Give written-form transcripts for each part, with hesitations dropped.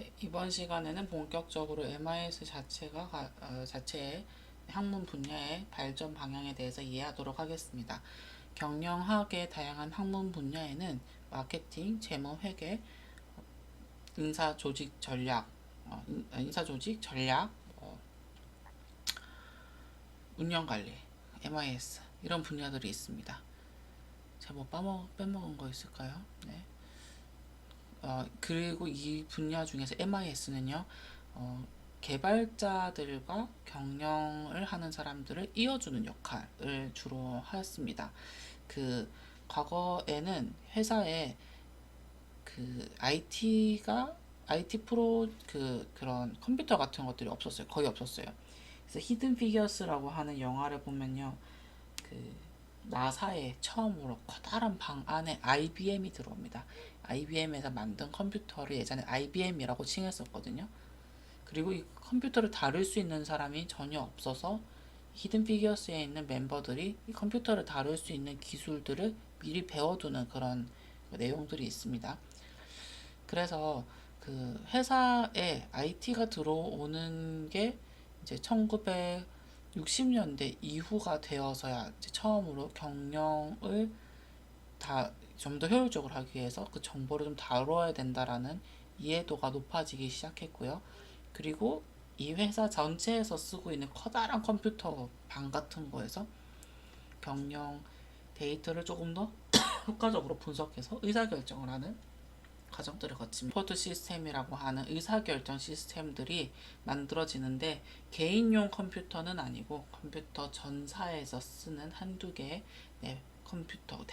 네, 이번 시간에는 본격적으로 MIS 자체의 학문 분야의 발전 방향에 대해서 이해하도록 하겠습니다. 경영학의 다양한 학문 분야에는 마케팅, 재무, 회계, 인사 조직 전략, 운영 관리, MIS 이런 분야들이 있습니다. 제가 뭐 빼먹은 거 있을까요? 네. 그리고 이 분야 중에서 MIS는요, 개발자들과 경영을 하는 사람들을 이어주는 역할을 주로 하였습니다. 그 과거에는 회사에 IT 프로 그런 컴퓨터 같은 것들이 없었어요. 거의 없었어요. 그래서 히든 피겨스라고 하는 영화를 보면요, 그 나사에 처음으로 커다란 방 안에 IBM이 들어옵니다. IBM에서 만든 컴퓨터를 예전에 IBM이라고 칭했었거든요. 그리고 이 컴퓨터를 다룰 수 있는 사람이 전혀 없어서 히든 피겨스에 있는 멤버들이 이 컴퓨터를 다룰 수 있는 기술들을 미리 배워두는 그런 내용들이 있습니다. 그래서 그 회사에 IT가 들어오는 게 이제 1960년대 이후가 되어서야 이제 처음으로 경영을 다 좀 더 효율적으로 하기 위해서 그 정보를 좀 다뤄야 된다라는 이해도가 높아지기 시작했고요. 그리고 이 회사 전체에서 쓰고 있는 커다란 컴퓨터 방 같은 거에서 경영 데이터를 조금 더 효과적으로 분석해서 의사결정을 하는 과정들을 거칩니다. 포드 시스템이라고 하는 의사결정 시스템들이 만들어지는데 개인용 컴퓨터는 아니고 컴퓨터 전사에서 쓰는 한두 개의 컴퓨터,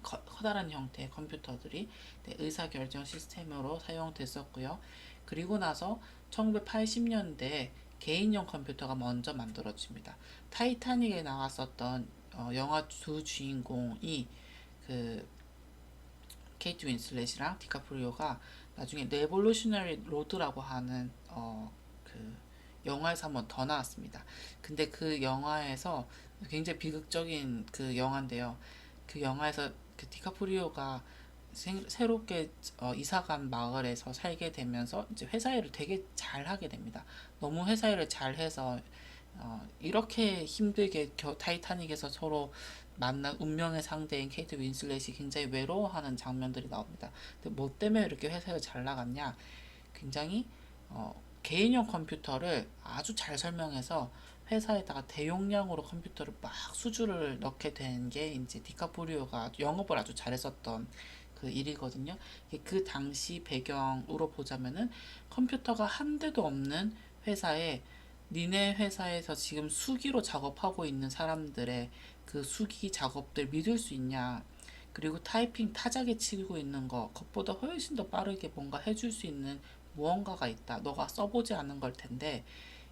커다란 형태의 컴퓨터들이 의사결정 시스템으로 사용됐었고요. 그리고 나서 1980년대 개인용 컴퓨터가 먼저 만들어집니다. 타이타닉에 나왔었던 영화 두 주인공이 그 케이트 윈슬렛이랑 디카프리오가 나중에 레볼루셔너리 로드라고 하는 그 영화에서 한번 더 나왔습니다. 근데 그 영화에서 굉장히 비극적인 그 영화인데요. 그 영화에서 그 디카프리오가 새롭게 이사간 마을에서 살게 되면서 이제 회사 일을 되게 잘 하게 됩니다. 너무 회사 일을 잘해서 이렇게 힘들게 타이타닉에서 서로 만난 운명의 상대인 케이트 윈슬렛이 굉장히 외로워하는 장면들이 나옵니다. 근데 뭐 때문에 이렇게 회사가 잘 나갔냐? 굉장히 개인용 컴퓨터를 아주 잘 설명해서 회사에다가 대용량으로 컴퓨터를 막 수주를 넣게 된 게 이제 디카프리오가 영업을 아주 잘했었던 그 일이거든요. 그 당시 배경으로 보자면은 컴퓨터가 한 대도 없는 회사에 니네 회사에서 지금 수기로 작업하고 있는 사람들의 그 수기 작업들 믿을 수 있냐? 그리고 타이핑 타자기 치고 있는 거, 그것보다 훨씬 더 빠르게 뭔가 해줄 수 있는 무언가가 있다. 너가 써보지 않은 걸 텐데,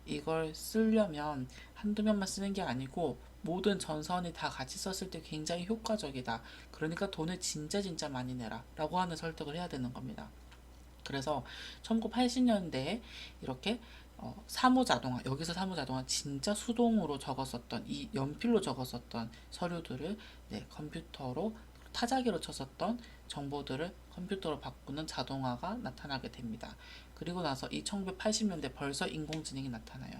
이걸 쓰려면 한두 명만 쓰는 게 아니고, 모든 전선이 다 같이 썼을 때 굉장히 효과적이다. 그러니까 돈을 진짜 많이 내라. 라고 하는 설득을 해야 되는 겁니다. 그래서 1980년대에 이렇게 사무자동화, 여기서 사무자동화 진짜 수동으로 적었었던, 이 연필로 적었었던 서류들을 컴퓨터로 타자기로 쳤었던 정보들을 컴퓨터로 바꾸는 자동화가 나타나게 됩니다. 그리고 나서 이 1980년대 벌써 인공지능이 나타나요.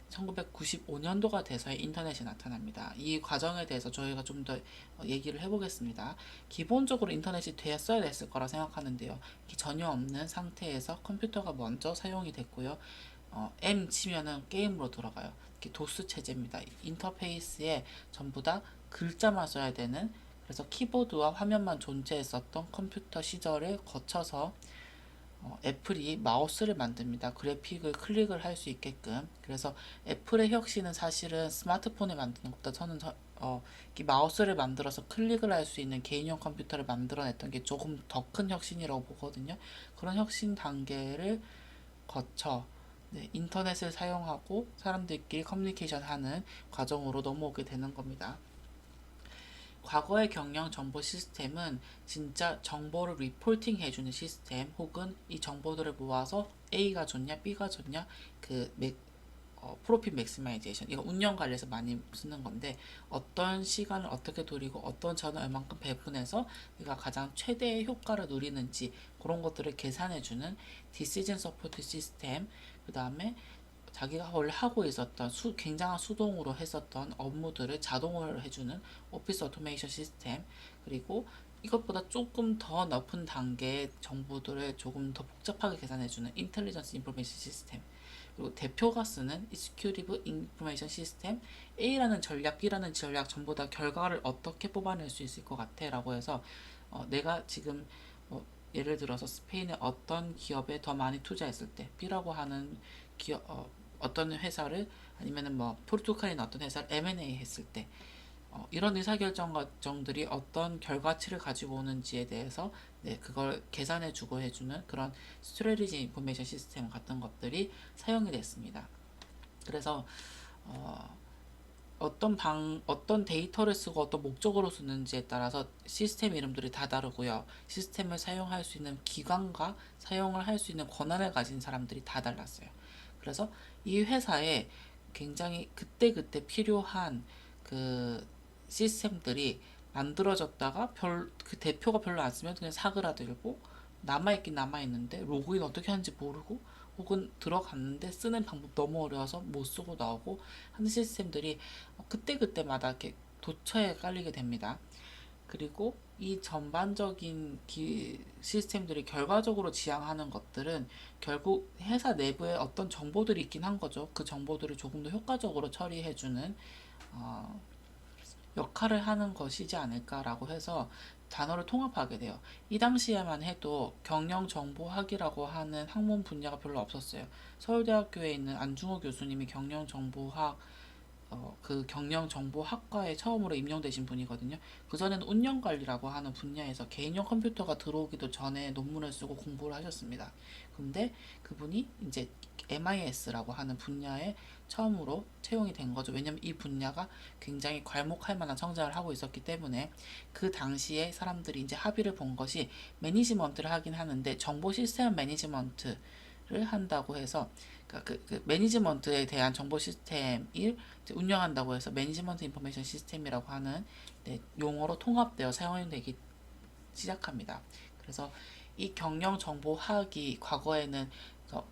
1995년도가 돼서야 인터넷이 나타납니다. 이 과정에 대해서 저희가 좀 더 얘기를 해보겠습니다. 기본적으로 인터넷이 됐어야 됐을 거라 생각하는데요. 전혀 없는 상태에서 컴퓨터가 먼저 사용이 됐고요. M 치면은 게임으로 들어가요. 도스 체제입니다. 인터페이스에 전부 다 글자만 써야 되는, 그래서 키보드와 화면만 존재했었던 컴퓨터 시절을 거쳐서 애플이 마우스를 만듭니다. 그래픽을 클릭을 할 수 있게끔. 그래서 애플의 혁신은 사실은 스마트폰을 만드는 것보다 저는 이 마우스를 만들어서 클릭을 할 수 있는 개인용 컴퓨터를 만들어냈던 게 조금 더 큰 혁신이라고 보거든요. 그런 혁신 단계를 거쳐 인터넷을 사용하고 사람들끼리 커뮤니케이션 하는 과정으로 넘어오게 되는 겁니다. 과거의 경영 정보 시스템은 진짜 정보를 리포팅 해주는 시스템, 혹은 이 정보들을 모아서 A가 좋냐 B가 좋냐 그 프로핏 맥시마이제이션, 이거 운영 관리에서 많이 쓰는 건데, 어떤 시간을 어떻게 돌리고 어떤 전을 얼만큼 배분해서 내가 가장 최대의 효과를 누리는지 그런 것들을 계산해주는 디시전 서포트 시스템, 그 다음에 자기가 원래 하고 있었던 굉장한 수동으로 했었던 업무들을 자동화를 해주는 오피스 오토메이션 시스템, 그리고 이것보다 조금 더 높은 단계의 정보들을 조금 더 복잡하게 계산해주는 인텔리전스 인포메이션 시스템, 그리고 대표가 쓰는 Executive Information System, A라는 전략, B라는 전략 전부 다 결과를 어떻게 뽑아낼 수 있을 것 같아 라고 해서 내가 지금 예를 들어서 스페인의 어떤 기업에 더 많이 투자했을 때 B라고 하는 기업 어떤 회사를, 아니면은 뭐 포르투갈이나 어떤 회사를 M&A 했을 때 이런 의사결정 과정들이 어떤 결과치를 가지고 오는지에 대해서 그걸 계산해주고 해주는 그런 스트레리지 인포메이션 시스템 같은 것들이 사용이 됐습니다. 그래서 어떤 데이터를 쓰고 어떤 목적으로 쓰는지에 따라서 시스템 이름들이 다 다르고요. 시스템을 사용할 수 있는 기관과 사용을 할 수 있는 권한을 가진 사람들이 다 달랐어요. 그래서 이 회사에 굉장히 그때그때 필요한 그 시스템들이 만들어졌다가 그 대표가 별로 안 쓰면 그냥 사그라들고, 남아있긴 남아있는데 로그인 어떻게 하는지 모르고, 혹은 들어갔는데 쓰는 방법 너무 어려워서 못 쓰고 나오고 하는 시스템들이 그때그때마다 이렇게 도처에 깔리게 됩니다. 그리고 이 전반적인 시스템들이 결과적으로 지향하는 것들은 결국 회사 내부에 어떤 정보들이 있긴 한 거죠. 그 정보들을 조금 더 효과적으로 처리해주는 어, 역할을 하는 것이지 않을까라고 해서 단어를 통합하게 돼요. 이 당시에만 해도 경영정보학이라고 하는 학문 분야가 별로 없었어요. 서울대학교에 있는 안중호 교수님이 그 경영정보학과에 처음으로 임용되신 분이거든요. 그전에는 운영관리라고 하는 분야에서 개인용 컴퓨터가 들어오기도 전에 논문을 쓰고 공부를 하셨습니다. 근데 그분이 이제 MIS라고 하는 분야에 처음으로 채용이 된 거죠. 왜냐면 이 분야가 굉장히 괄목할 만한 성장을 하고 있었기 때문에. 그 당시에 사람들이 이제 합의를 본 것이, 매니지먼트를 하긴 하는데 정보 시스템 매니지먼트를 한다고 해서, 그러니까 그 매니지먼트에 대한 정보 시스템을 운영한다고 해서 매니지먼트 인포메이션 시스템이라고 하는 용어로 통합되어 사용되기 시작합니다. 그래서 이 경영 정보학이 과거에는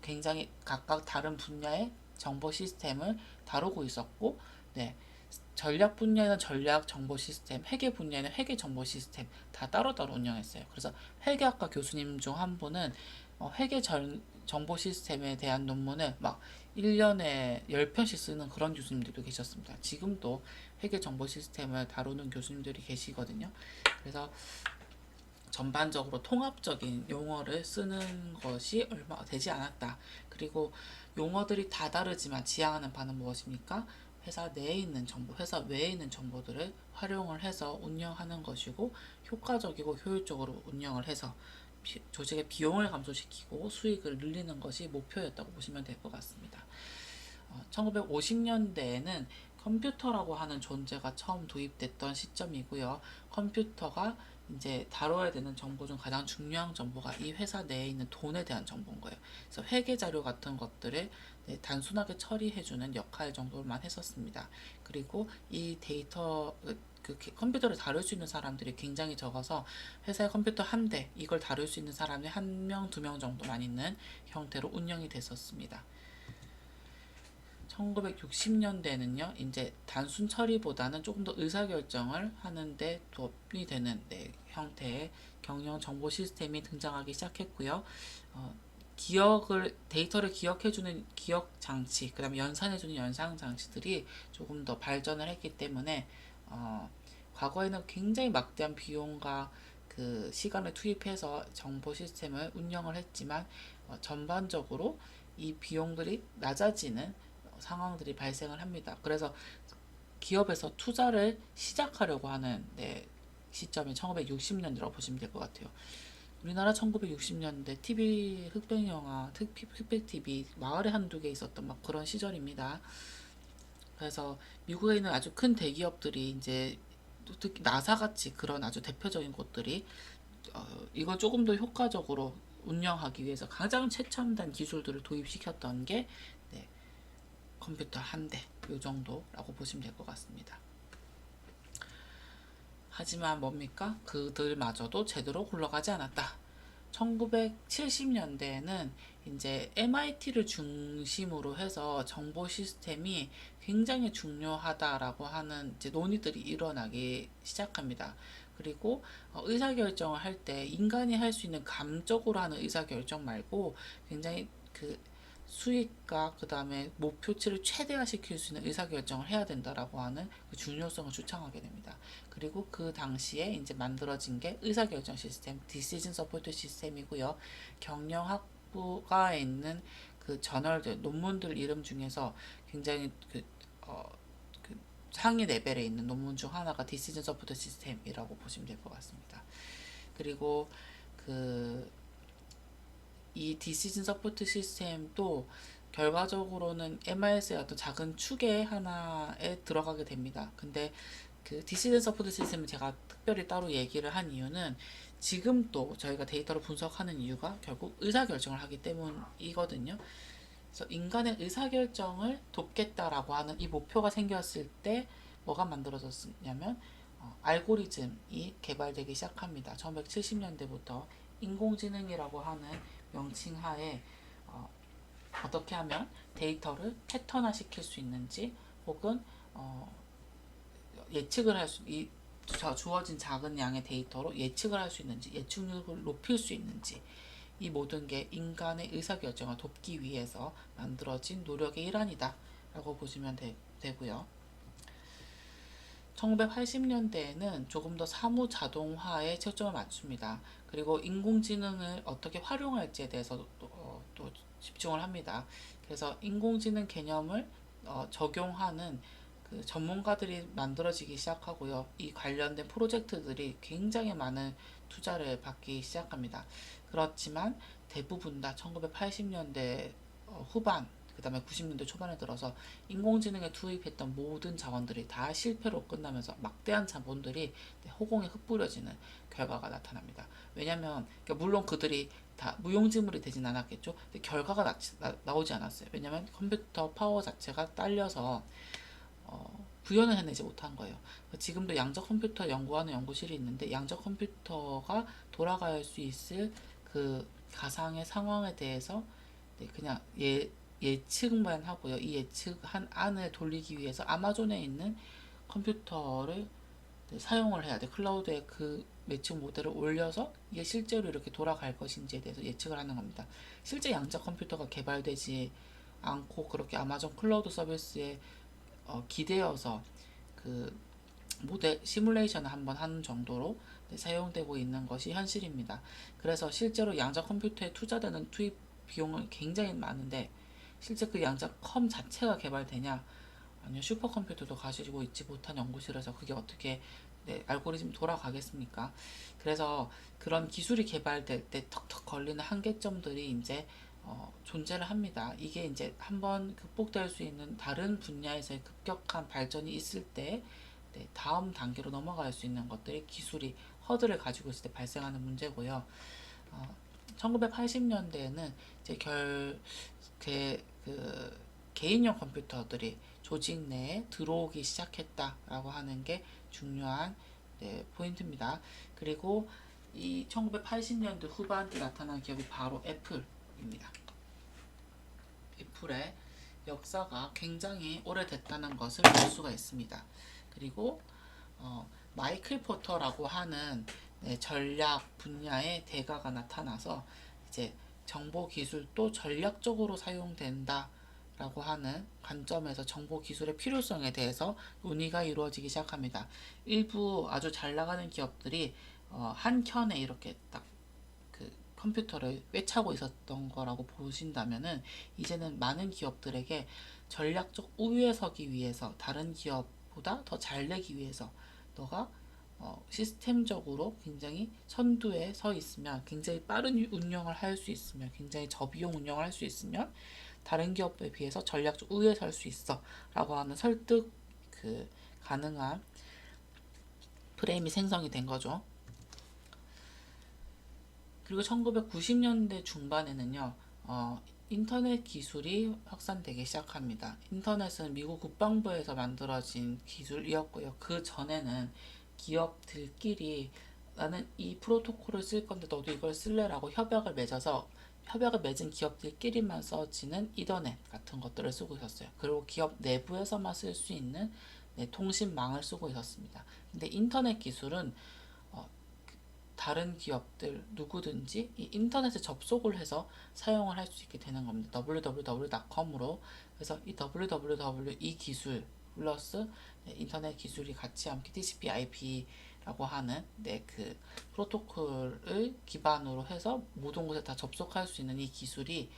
굉장히 각각 다른 분야의 정보 시스템을 다루고 있었고, 전략 분야에는 전략 정보 시스템, 회계 분야에는 회계 정보 시스템 다 따로따로 운영했어요. 그래서 회계학과 교수님 중 한 분은 정보 시스템에 대한 논문을 막 1년에 10편씩 쓰는 그런 교수님들도 계셨습니다. 지금도 회계 정보 시스템을 다루는 교수님들이 계시거든요. 그래서 전반적으로 통합적인 용어를 쓰는 것이 얼마 되지 않았다. 그리고 용어들이 다 다르지만 지향하는 바는 무엇입니까? 회사 내에 있는 정보, 회사 외에 있는 정보들을 활용을 해서 운영하는 것이고, 효과적이고 효율적으로 운영을 해서 조직의 비용을 감소시키고 수익을 늘리는 것이 목표였다고 보시면 될 것 같습니다. 1950년대에는 컴퓨터라고 하는 존재가 처음 도입됐던 시점이고요. 컴퓨터가 이제 다뤄야 되는 정보 중 가장 중요한 정보가 이 회사 내에 있는 돈에 대한 정보인 거예요. 그래서 회계 자료 같은 것들을 단순하게 처리해주는 역할 정도만 했었습니다. 그리고 이 컴퓨터를 다룰 수 있는 사람들이 굉장히 적어서 회사의 컴퓨터 한 대, 이걸 다룰 수 있는 사람이 한 명, 두 명 정도만 있는 형태로 운영이 됐었습니다. 1960년대는요, 이제 단순 처리보다는 조금 더 의사결정을 하는데 도움이 되는 형태의 경영 정보 시스템이 등장하기 시작했고요. 데이터를 기억해주는 기억 장치, 그 다음에 연산해주는 연산 장치들이 조금 더 발전을 했기 때문에, 과거에는 굉장히 막대한 비용과 그 시간을 투입해서 정보 시스템을 운영을 했지만, 전반적으로 이 비용들이 낮아지는 상황들이 발생을 합니다. 그래서 기업에서 투자를 시작하려고 하는 시점이 1960년대라고 보시면 될 것 같아요. 우리나라 1960년대 TV 흑백 영화, 흑백 TV 마을에 한두 개 있었던 막 그런 시절입니다. 그래서 미국에 있는 아주 큰 대기업들이 이제 특히 나사 같이 그런 아주 대표적인 곳들이 이걸 조금 더 효과적으로 운영하기 위해서 가장 최첨단 기술들을 도입시켰던 게 컴퓨터 한 대, 요 정도라고 보시면 될 것 같습니다. 하지만 뭡니까? 그들마저도 제대로 굴러가지 않았다. 1970년대에는 이제 MIT를 중심으로 해서 정보 시스템이 굉장히 중요하다라고 하는 이제 논의들이 일어나기 시작합니다. 그리고 의사결정을 할 때 인간이 할 수 있는 감적으로 하는 의사결정 말고 굉장히 그 수익과 그 다음에 목표치를 최대화시킬 수 있는 의사결정을 해야 된다라고 하는 그 중요성을 주창하게 됩니다. 그리고 그 당시에 이제 만들어진 게 의사결정 시스템, Decision Support 시스템이고요. 경영학부가 있는 그 저널들, 논문들 이름 중에서 굉장히 그 상위 레벨에 있는 논문 중 하나가 Decision Support 시스템이라고 보시면 될 것 같습니다. 그리고 이 디시즌 서포트 시스템도 결과적으로는 MIS의 어떤 작은 축의 하나에 들어가게 됩니다. 근데 그 디시즌 서포트 시스템을 제가 특별히 따로 얘기를 한 이유는 지금 또 저희가 데이터를 분석하는 이유가 결국 의사결정을 하기 때문이거든요. 그래서 인간의 의사결정을 돕겠다라고 하는 이 목표가 생겼을 때 뭐가 만들어졌냐면 알고리즘이 개발되기 시작합니다. 1970년대부터 인공지능이라고 하는 명칭하에 어떻게 하면 데이터를 패턴화시킬 수 있는지 혹은 예측을 할 수, 주어진 작은 양의 데이터로 예측을 할 수 있는지, 예측률을 높일 수 있는지, 이 모든 게 인간의 의사결정을 돕기 위해서 만들어진 노력의 일환이다 라고 보시면 되고요. 1980년대에는 조금 더 사무 자동화에 초점을 맞춥니다. 그리고 인공지능을 어떻게 활용할지에 대해서 또 집중을 합니다. 그래서 인공지능 개념을 적용하는 그 전문가들이 만들어지기 시작하고요. 이 관련된 프로젝트들이 굉장히 많은 투자를 받기 시작합니다. 그렇지만 대부분 다 1980년대 후반 그 다음에 90년대 초반에 들어서 인공지능에 투입했던 모든 자원들이 다 실패로 끝나면서 막대한 자본들이 허공에 흩뿌려지는 결과가 나타납니다. 왜냐하면 물론 그들이 다 무용지물이 되진 않았겠죠. 근데 결과가 나오지 않았어요. 왜냐하면 컴퓨터 파워 자체가 딸려서 구현을 해내지 못한 거예요. 지금도 양적 컴퓨터 연구하는 연구실이 있는데 양적 컴퓨터가 돌아갈 수 있을 그 가상의 상황에 대해서 그냥 예측만 하고요. 이 예측한 안을 돌리기 위해서 아마존에 있는 컴퓨터를 사용을 해야 돼. 클라우드에 그 예측 모델을 올려서 이게 실제로 이렇게 돌아갈 것인지에 대해서 예측을 하는 겁니다. 실제 양적 컴퓨터가 개발되지 않고 그렇게 아마존 클라우드 서비스에 기대어서 그 모델 시뮬레이션을 한번 하는 정도로 사용되고 있는 것이 현실입니다. 그래서 실제로 양자 컴퓨터에 투자되는 투입 비용은 굉장히 많은데 실제 그 양자 컴 자체가 개발되냐? 아니요, 슈퍼컴퓨터도 가지고 있지 못한 연구실에서 그게 어떻게 알고리즘이 돌아가겠습니까? 그래서 그런 기술이 개발될 때 턱턱 걸리는 한계점들이 이제 존재를 합니다. 이게 이제 한번 극복될 수 있는 다른 분야에서의 급격한 발전이 있을 때 다음 단계로 넘어갈 수 있는 것들이 기술이 허들을 가지고 있을 때 발생하는 문제고요. 1980년대에는 이제 개인용 컴퓨터들이 조직 내에 들어오기 시작했다라고 하는 게 중요한 포인트입니다. 그리고 이 1980년대 후반에 나타난 기업이 바로 애플입니다. 애플의 역사가 굉장히 오래됐다는 것을 볼 수가 있습니다. 그리고 마이클 포터라고 하는 전략 분야의 대가가 나타나서 이제 정보 기술도 전략적으로 사용된다 라고 하는 관점에서 정보 기술의 필요성에 대해서 논의가 이루어지기 시작합니다. 일부 아주 잘 나가는 기업들이 한 켠에 이렇게 딱 그 컴퓨터를 꿰차고 있었던 거라고 보신다면은 이제는 많은 기업들에게 전략적 우위에 서기 위해서 다른 기업보다 더 잘 내기 위해서 너가 시스템적으로 굉장히 선두에 서 있으면 굉장히 빠른 운영을 할 수 있으면 굉장히 저비용 운영을 할 수 있으면 다른 기업에 비해서 전략적 우위에 설 수 있어 라고 하는 설득 가능한 프레임이 생성이 된 거죠. 그리고 1990년대 중반에는요 인터넷 기술이 확산되기 시작합니다. 인터넷은 미국 국방부에서 만들어진 기술이었고요. 그 전에는 기업들끼리 나는 이 프로토콜을 쓸 건데 너도 이걸 쓸래라고 협약을 맺어서 협약을 맺은 기업들끼리만 써지는 이더넷 같은 것들을 쓰고 있었어요. 그리고 기업 내부에서만 쓸 수 있는 통신망을 쓰고 있었습니다. 근데 인터넷 기술은 어, 다른 기업들 누구든지 이 인터넷에 접속을 해서 사용을 할 수 있게 되는 겁니다. www.com으로. 그래서 이 www 이 기술 플러스 인터넷 기술이 같이 함께 TCP/IP라고 하는 그 프로토콜을 기반으로 해서 모든 곳에 다 접속할 수 있는 이 기술이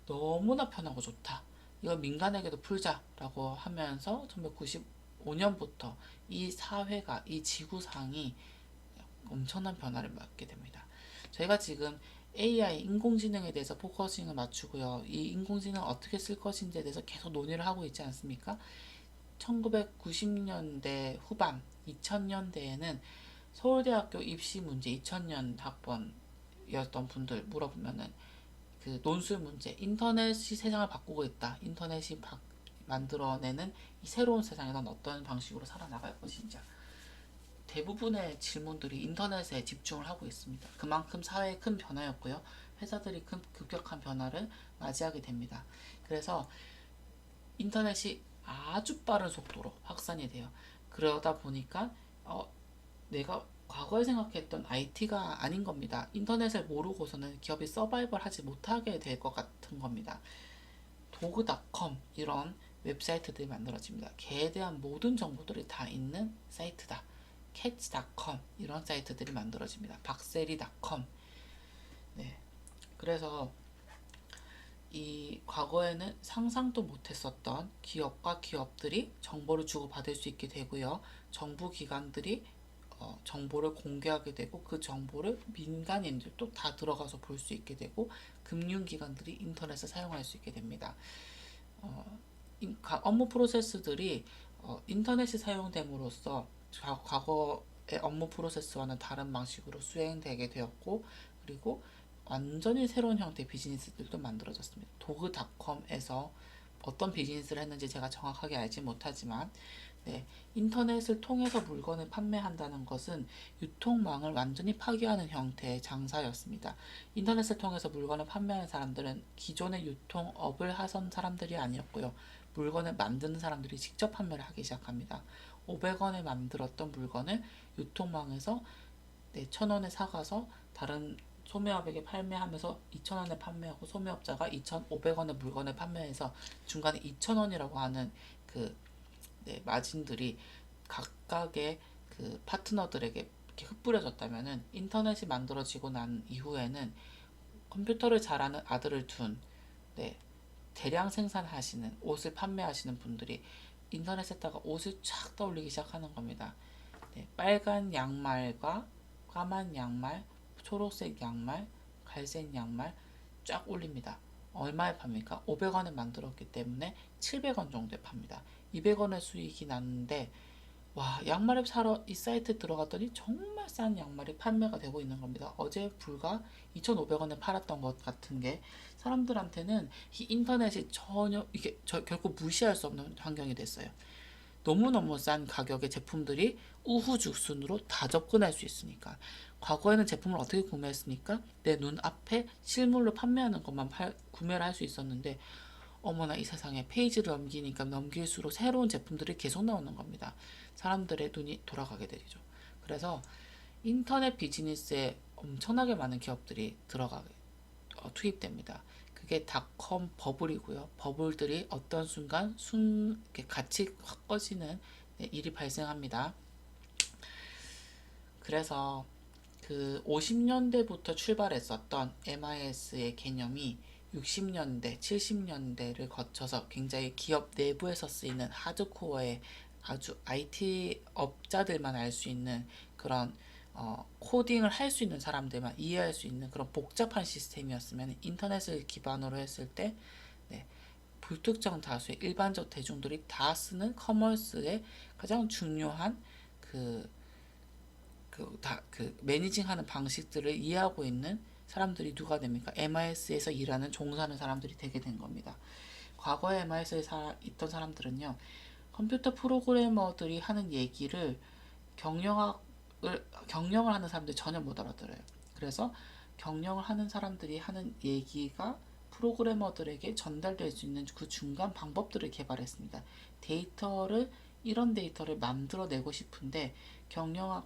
너무나 편하고 좋다. 이거 민간에게도 풀자라고 하면서 1995년부터 이 사회가 이 지구상이 엄청난 변화를 맞게 됩니다. 저희가 지금 AI 인공지능에 대해서 포커싱을 맞추고요. 이 인공지능을 어떻게 쓸 것인지에 대해서 계속 논의를 하고 있지 않습니까? 1990년대 후반, 2000년대에는 서울대학교 입시 문제 2000년 학번이었던 분들 물어보면은 그 논술 문제, 인터넷이 세상을 바꾸고 있다. 인터넷이 만들어내는 이 새로운 세상에 넌 어떤 방식으로 살아나갈 것인지. 대부분의 질문들이 인터넷에 집중을 하고 있습니다. 그만큼 사회에 큰 변화였고요. 회사들이 큰 급격한 변화를 맞이하게 됩니다. 그래서 인터넷이 아주 빠른 속도로 확산이 돼요. 그러다 보니까 내가 과거에 생각했던 IT가 아닌 겁니다. 인터넷을 모르고서는 기업이 서바이벌 하지 못하게 될 것 같은 겁니다. 도그닷컴 이런 웹사이트들이 만들어집니다. 개에 대한 모든 정보들이 다 있는 사이트다. catch.com 이런 사이트들이 만들어집니다. 박세리닷컴. 네. 그래서 이 과거에는 상상도 못했었던 기업과 기업들이 정보를 주고받을 수 있게 되고요. 정부 기관들이 정보를 공개하게 되고 그 정보를 민간인들도 다 들어가서 볼 수 있게 되고 금융기관들이 인터넷을 사용할 수 있게 됩니다. 업무 프로세스들이 인터넷이 사용됨으로써 과거의 업무 프로세스와는 다른 방식으로 수행되게 되었고 그리고 완전히 새로운 형태의 비즈니스들도 만들어졌습니다. 도그닷컴에서 어떤 비즈니스를 했는지 제가 정확하게 알지 못하지만 인터넷을 통해서 물건을 판매한다는 것은 유통망을 완전히 파괴하는 형태의 장사였습니다. 인터넷을 통해서 물건을 판매하는 사람들은 기존의 유통업을 하던 사람들이 아니었고요. 물건을 만드는 사람들이 직접 판매를 하기 시작합니다. 500원에 만들었던 물건을 유통망에서 1,000원에 사가서 다른 소매업에게 판매하면서 2,000원에 판매하고 소매업자가 2,500원의 물건을 판매해서 중간에 2,000원이라고 하는 마진들이 각각의 그 파트너들에게 이렇게 흩뿌려졌다면은 인터넷이 만들어지고 난 이후에는 컴퓨터를 잘하는 아들을 둔 대량 생산하시는 옷을 판매하시는 분들이 인터넷에다가 옷을 쫙 떠올리기 시작하는 겁니다. 빨간 양말과 까만 양말, 초록색 양말, 갈색 양말 쫙 올립니다. 얼마에 팝니까? 500원에 만들었기 때문에 700원 정도에 팝니다. 200원의 수익이 났는데 와, 양말을 사러 이 사이트에 들어갔더니 정말 싼 양말이 판매가 되고 있는 겁니다. 어제 불과 2,500원에 팔았던 것 같은 게 사람들한테는 이 인터넷이 전혀 이게 결코 무시할 수 없는 환경이 됐어요. 너무너무 싼 가격의 제품들이 우후죽순으로 다 접근할 수 있으니까. 과거에는 제품을 어떻게 구매했습니까? 내 눈앞에 실물로 판매하는 것만 구매를 할 수 있었는데 어머나 이 세상에 페이지를 넘기니까 넘길수록 새로운 제품들이 계속 나오는 겁니다. 사람들의 눈이 돌아가게 되죠. 그래서 인터넷 비즈니스에 엄청나게 많은 기업들이 투입됩니다. 그게 닷컴 버블이고요. 버블들이 어떤 순간 같이 확 꺼지는 일이 발생합니다. 그래서 그 50년대부터 출발했었던 MIS의 개념이 60년대, 70년대를 거쳐서 굉장히 기업 내부에서 쓰이는 하드코어의 아주 IT 업자들만 알 수 있는 그런 코딩을 할 수 있는 사람들만 이해할 수 있는 그런 복잡한 시스템이었으면 인터넷을 기반으로 했을 때 불특정 다수의 일반적 대중들이 다 쓰는 커머스의 가장 중요한 매니징하는 방식들을 이해하고 있는 사람들이 누가 됩니까? MIS에서 일하는 종사하는 사람들이 되게 된 겁니다. 과거에 MIS에 있던 사람들은요, 컴퓨터 프로그래머들이 하는 얘기를 경영을 하는 사람들이 전혀 못 알아들어요. 그래서 경영을 하는 사람들이 하는 얘기가 프로그래머들에게 전달될 수 있는 그 중간 방법들을 개발했습니다. 이런 데이터를 만들어내고 싶은데 경영을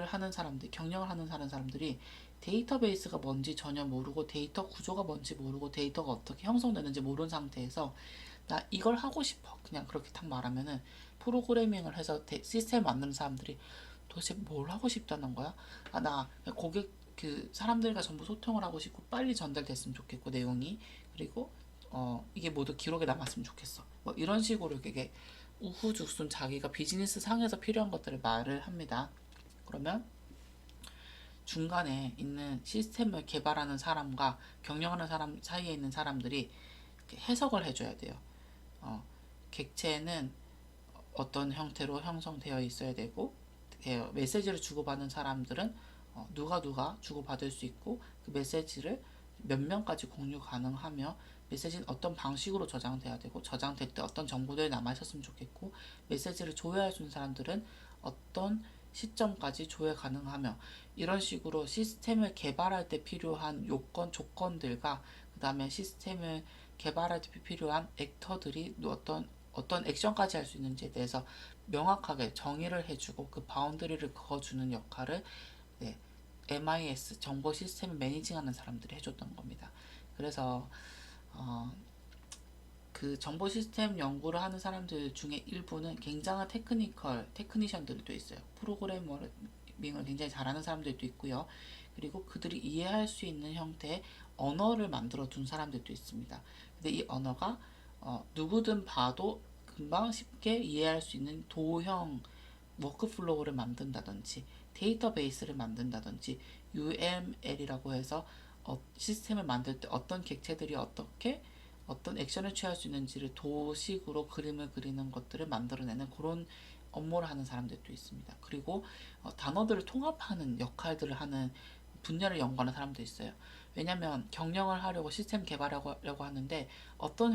하는 사람들이 데이터베이스가 뭔지 전혀 모르고 데이터 구조가 뭔지 모르고 데이터가 어떻게 형성되는지 모르는 상태에서 나 이걸 하고 싶어. 그냥 그렇게 딱 말하면은 프로그래밍을 해서 시스템 만드는 사람들이 도대체 뭘 하고 싶다는 거야? 나 고객 사람들과 전부 소통을 하고 싶고 빨리 전달됐으면 좋겠고 내용이 그리고 이게 모두 기록에 남았으면 좋겠어. 뭐 이런 식으로 이게 우후죽순 자기가 비즈니스 상에서 필요한 것들을 말을 합니다. 그러면 중간에 있는 시스템을 개발하는 사람과 경영하는 사람 사이에 있는 사람들이 해석을 해줘야 돼요. 객체는 어떤 형태로 형성되어 있어야 되고 메시지를 주고받는 사람들은 누가 주고받을 수 있고 그 메시지를 몇 명까지 공유 가능하며 메시지는 어떤 방식으로 저장돼야 되고 저장될 때 어떤 정보들이 남아있었으면 좋겠고 메시지를 조회할 수 있는 사람들은 어떤 시점까지 조회 가능하며 이런 식으로 시스템을 개발할 때 필요한 조건들과 그 다음에 시스템을 개발할 때 필요한 액터들이 어떤 액션까지 할 수 있는지에 대해서 명확하게 정의를 해주고 그 바운더리를 그어주는 역할을 네, MIS 정보 시스템을 매니징하는 사람들이 해줬던 겁니다. 그래서 그 정보 시스템 연구를 하는 사람들 중에 일부는 굉장한 테크니션들도 있어요. 프로그래머링을 굉장히 잘하는 사람들도 있고요. 그리고 그들이 이해할 수 있는 형태의 언어를 만들어 둔 사람들도 있습니다. 근데 이 언어가 누구든 봐도 금방 쉽게 이해할 수 있는 도형 워크플로우를 만든다든지 데이터베이스를 만든다든지 UML이라고 해서 시스템을 만들 때 어떤 객체들이 어떤 액션을 취할 수 있는지를 도식으로 그림을 그리는 것들을 만들어내는 그런 업무를 하는 사람들도 있습니다. 그리고 단어들을 통합하는 역할들을 하는 분야를 연구하는 사람도 있어요. 왜냐하면 경영을 하려고 시스템 개발하려고 하는데 어떤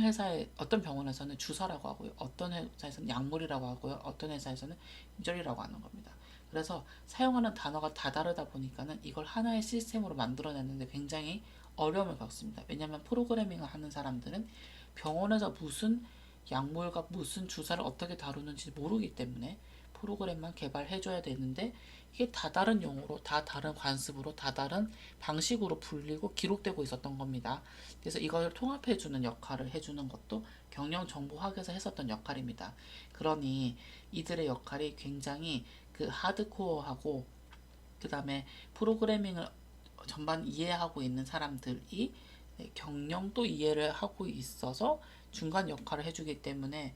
병원에서는 주사라고 하고요. 어떤 회사에서는 약물이라고 하고요. 어떤 회사에서는 인절이라고 하는 겁니다. 그래서 사용하는 단어가 다 다르다 보니까는 이걸 하나의 시스템으로 만들어내는데 굉장히 어려움을 겪습니다. 왜냐하면 프로그래밍을 하는 사람들은 병원에서 무슨 약물과 무슨 주사를 어떻게 다루는지 모르기 때문에 프로그램만 개발해줘야 되는데 이게 다 다른 용어로 다 다른 관습으로 다 다른 방식으로 불리고 기록되고 있었던 겁니다. 그래서 이걸 통합해주는 역할을 해주는 것도 경영정보학에서 했었던 역할입니다. 그러니 이들의 역할이 굉장히 그 하드코어하고 그 다음에 프로그래밍을 전반 이해하고 있는 사람들이 경영도 이해를 하고 있어서 중간 역할을 해주기 때문에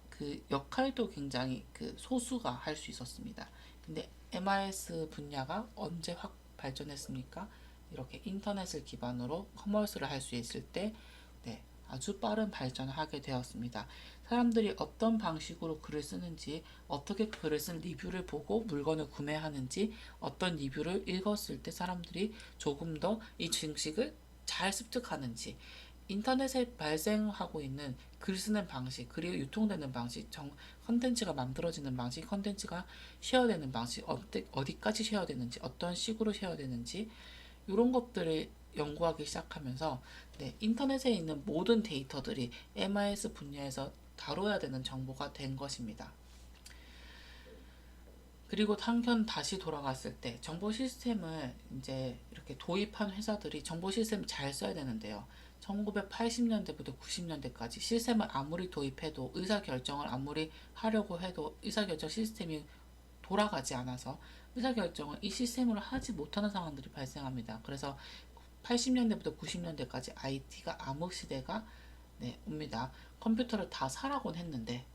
그 역할도 굉장히 그 소수가 할 수 있었습니다. 근데 MIS 분야가 언제 확 발전했습니까? 이렇게 인터넷을 기반으로 커머스를 할 수 있을 때 네, 아주 빠른 발전을 하게 되었습니다. 사람들이 어떤 방식으로 글을 쓰는지, 어떻게 글을 쓴 리뷰를 보고 물건을 구매하는지, 어떤 리뷰를 읽었을 때 사람들이 조금 더 이 증식을 잘 습득하는지, 인터넷에 발생하고 있는 글 쓰는 방식, 그리고 유통되는 방식, 컨텐츠가 만들어지는 방식, 컨텐츠가 쉐어되는 방식, 어디까지 쉐어되는지, 어떤 식으로 쉐어되는지, 이런 것들을 연구하기 시작하면서 네, 인터넷에 있는 모든 데이터들이 MIS 분야에서 다뤄야 되는 정보가 된 것입니다. 그리고 한편 다시 돌아갔을 때 정보 시스템을 이제 이렇게 도입한 회사들이 정보 시스템을 잘 써야 되는데요. 1980년대부터 90년대까지 시스템을 아무리 도입해도 의사결정을 아무리 하려고 해도 의사결정 시스템이 돌아가지 않아서 의사결정을 이 시스템으로 하지 못하는 상황들이 발생합니다. 그래서 80년대부터 90년대까지 IT가 암흑 시대가 네, 옵니다. 컴퓨터를 다 사라곤 했는데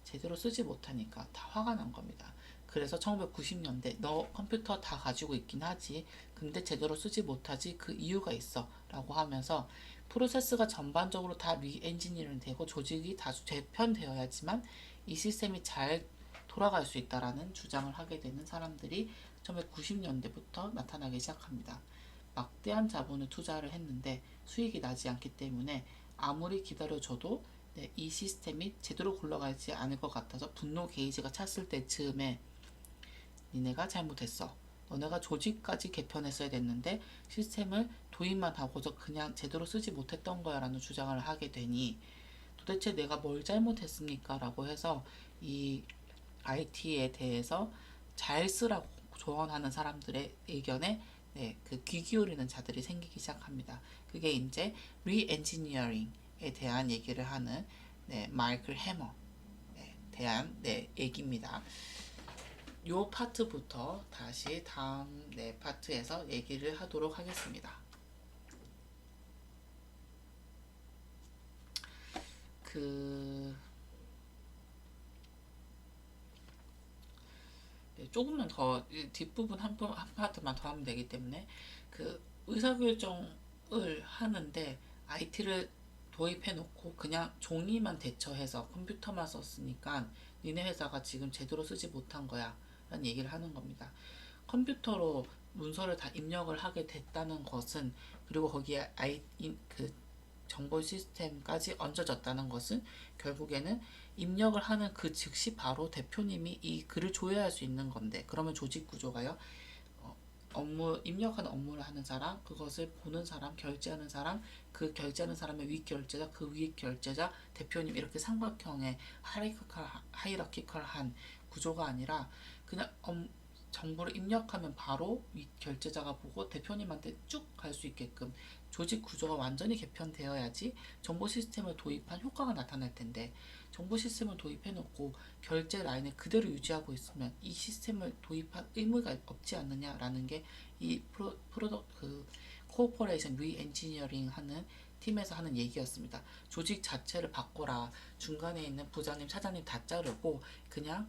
제대로 쓰지 못하니까 다 화가 난 겁니다. 그래서 1990년대 너 컴퓨터 다 가지고 있긴 하지 근데 제대로 쓰지 못하지 그 이유가 있어 라고 하면서 프로세스가 전반적으로 다 리엔지니어링 되고 조직이 다수 재편되어야지만 이 시스템이 잘 돌아갈 수 있다라는 주장을 하게 되는 사람들이 1990년대부터 나타나기 시작합니다. 막대한 자본을 투자를 했는데 수익이 나지 않기 때문에 아무리 기다려줘도 이 시스템이 제대로 굴러가지 않을 것 같아서 분노 게이지가 찼을 때쯤에 니네가 잘못했어. 너네가 조직까지 개편했어야 됐는데 시스템을 도입만 하고서 그냥 제대로 쓰지 못했던 거야 라는 주장을 하게 되니 도대체 내가 뭘 잘못했습니까? 라고 해서 이 IT에 대해서 잘 쓰라고 조언하는 사람들의 의견에 귀 기울이는 자들이 생기기 시작합니다. 그게 이제 리엔지니어링에 대한 얘기를 하는 마이클 해머에 대한 얘기입니다. 요 파트부터 다시 다음 파트에서 얘기를 하도록 하겠습니다. 조금만 더 뒷부분 한 파트만 더 하면 되기 때문에 의사결정을 하는데 IT를 도입해 놓고 그냥 종이만 대처해서 컴퓨터만 썼으니까 니네 회사가 지금 제대로 쓰지 못한 거야 라는 얘기를 하는 겁니다. 컴퓨터로 문서를 다 입력을 하게 됐다는 것은, 그리고 거기에 정보 시스템까지 얹어졌다는 것은 결국에는 입력을 하는 그 즉시 바로 대표님이 이 글을 조회할 수 있는 건데, 그러면 조직 구조가요, 입력하는 업무를 하는 사람, 그것을 보는 사람, 결제하는 사람, 그 결제하는 사람의 위 결제자, 그 위 결제자, 대표님, 이렇게 삼각형의 하이라키컬한 구조가 아니라 그냥 정보를 입력하면 바로 위 결제자가 보고 대표님한테 쭉 갈 수 있게끔 조직 구조가 완전히 개편되어야지 정보 시스템을 도입한 효과가 나타날 텐데, 정보 시스템을 도입해놓고 결제 라인을 그대로 유지하고 있으면 이 시스템을 도입할 의무가 없지 않느냐라는 게 이 코퍼레이션 리엔지니어링 하는 팀에서 하는 얘기였습니다. 조직 자체를 바꿔라. 중간에 있는 부장님, 차장님 다 자르고 그냥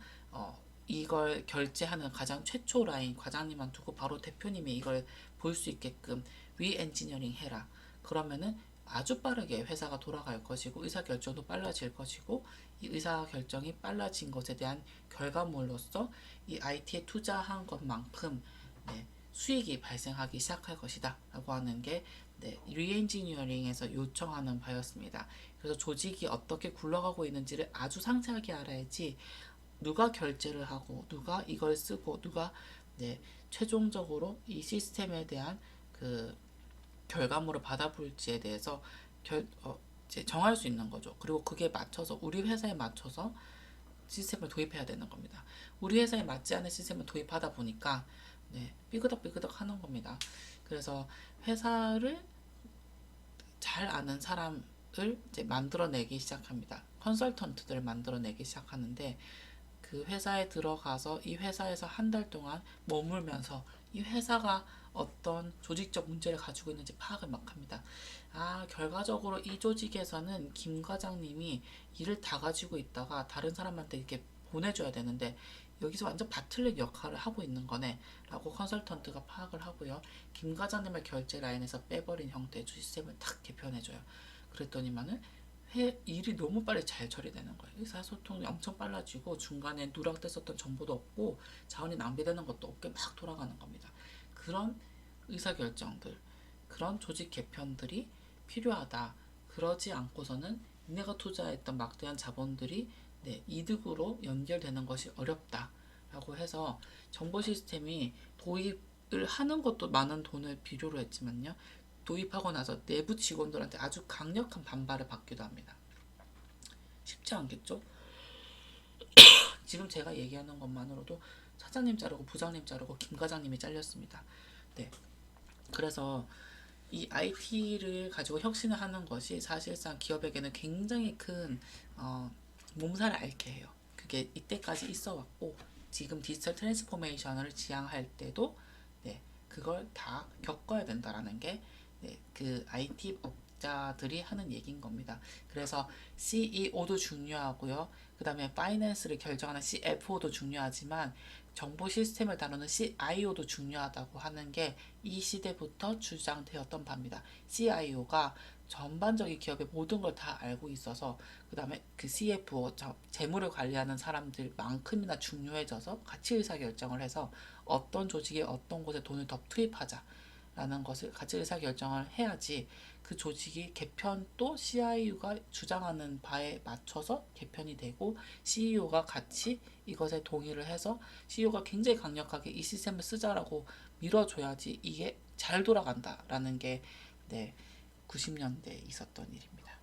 이걸 결제하는 가장 최초 라인 과장님만 두고 바로 대표님이 이걸 볼 수 있게끔 리엔지니어링 해라. 그러면은 아주 빠르게 회사가 돌아갈 것이고 의사결정도 빨라질 것이고, 이 의사결정이 빨라진 것에 대한 결과물로서 이 IT에 투자한 것만큼 수익이 발생하기 시작할 것이다 라고 하는 게 리엔지니어링에서 요청하는 바였습니다. 그래서 조직이 어떻게 굴러가고 있는지를 아주 상세하게 알아야지 누가 결제를 하고 누가 이걸 쓰고 누가 최종적으로 이 시스템에 대한 결과물을 받아볼지에 대해서 이제 정할 수 있는 거죠. 그리고 그게 맞춰서 우리 회사에 맞춰서 시스템을 도입해야 되는 겁니다. 우리 회사에 맞지 않은 시스템을 도입하다 보니까 삐그덕삐그덕 하는 겁니다. 그래서 회사를 잘 아는 사람을 이제 만들어내기 시작합니다. 컨설턴트들을 만들어내기 시작하는데, 그 회사에 들어가서 이 회사에서 한 달 동안 머물면서 이 회사가 어떤 조직적 문제를 가지고 있는지 파악을 막 합니다. 결과적으로 이 조직에서는 김 과장님이 일을 다 가지고 있다가 다른 사람한테 이렇게 보내줘야 되는데 여기서 완전 바틀렉 역할을 하고 있는 거네 라고 컨설턴트가 파악을 하고요, 김 과장님을 결제 라인에서 빼버린 형태의 시스템을 탁 개편해줘요. 그랬더니만은 일이 너무 빨리 잘 처리되는 거예요. 의사소통이 엄청 빨라지고 중간에 누락됐었던 정보도 없고 자원이 낭비되는 것도 없게 막 돌아가는 겁니다. 그런 의사결정들, 그런 조직 개편들이 필요하다. 그러지 않고서는 니네가 투자했던 막대한 자본들이 이득으로 연결되는 것이 어렵다 라고 해서 정보 시스템이 도입을 하는 것도 많은 돈을 필요로 했지만요, 도입하고 나서 내부 직원들한테 아주 강력한 반발을 받기도 합니다. 쉽지 않겠죠? 지금 제가 얘기하는 것만으로도 차장님 자르고 부장님 자르고 김 과장님이 잘렸습니다. 그래서 이 IT를 가지고 혁신을 하는 것이 사실상 기업에게는 굉장히 큰 몸살을 앓게 해요. 그게 이때까지 있어 왔고 지금 디지털 트랜스포메이션을 지향할 때도 그걸 다 겪어야 된다라는 게 그 IT 업자들이 하는 얘기인 겁니다. 그래서 CEO도 중요하고요, 그 다음에 파이낸스를 결정하는 CFO도 중요하지만 정보 시스템을 다루는 CIO도 중요하다고 하는 게 이 시대부터 주장되었던 바입니다. CIO가 전반적인 기업의 모든 걸 다 알고 있어서, 그 다음에 그 CFO, 재무를 관리하는 사람들만큼이나 중요해져서 같이 의사결정을 해서 어떤 조직에 어떤 곳에 돈을 더 투입하자 라는 것을 같이 의사결정을 해야지 그 조직이 개편 또 CIO가 주장하는 바에 맞춰서 개편이 되고 CEO가 같이 이것에 동의를 해서 CEO가 굉장히 강력하게 이 시스템을 쓰자라고 밀어줘야지 이게 잘 돌아간다라는 게 네, 90년대에 있었던 일입니다.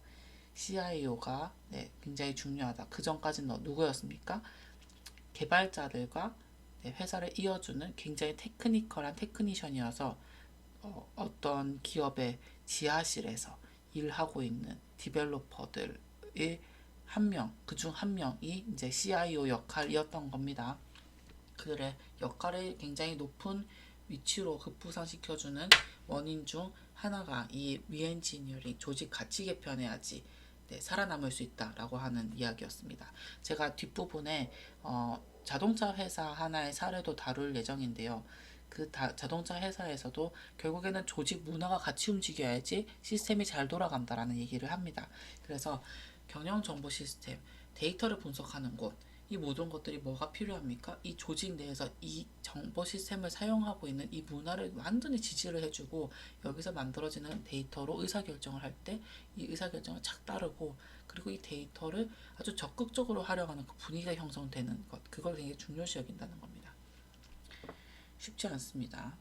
CIO가 네, 굉장히 중요하다. 그 전까지는 누구였습니까? 개발자들과 네, 회사를 이어주는 굉장히 테크니컬한 테크니션이어서 어떤 기업의 지하실에서 일하고 있는 디벨로퍼들의 한 명, 그중 한 명이 이제 CIO 역할이었던 겁니다. 그들의 역할을 굉장히 높은 위치로 급부상시켜주는 원인 중 하나가 이 리엔지니어링 조직 가치 개편해야지 네, 살아남을 수 있다라고 하는 이야기였습니다. 제가 뒷부분에 자동차 회사 하나의 사례도 다룰 예정인데요. 자동차 회사에서도 결국에는 조직 문화가 같이 움직여야지 시스템이 잘 돌아간다라는 얘기를 합니다. 그래서 경영 정보 시스템, 데이터를 분석하는 곳, 이 모든 것들이 뭐가 필요합니까? 이 조직 내에서 이 정보 시스템을 사용하고 있는 이 문화를 완전히 지지를 해주고 여기서 만들어지는 데이터로 의사결정을 할 때 이 의사결정을 착 따르고 그리고 이 데이터를 아주 적극적으로 활용하는 그 분위기가 형성되는 것 그걸 굉장히 중요시 여긴다는 겁니다. 쉽지 않습니다.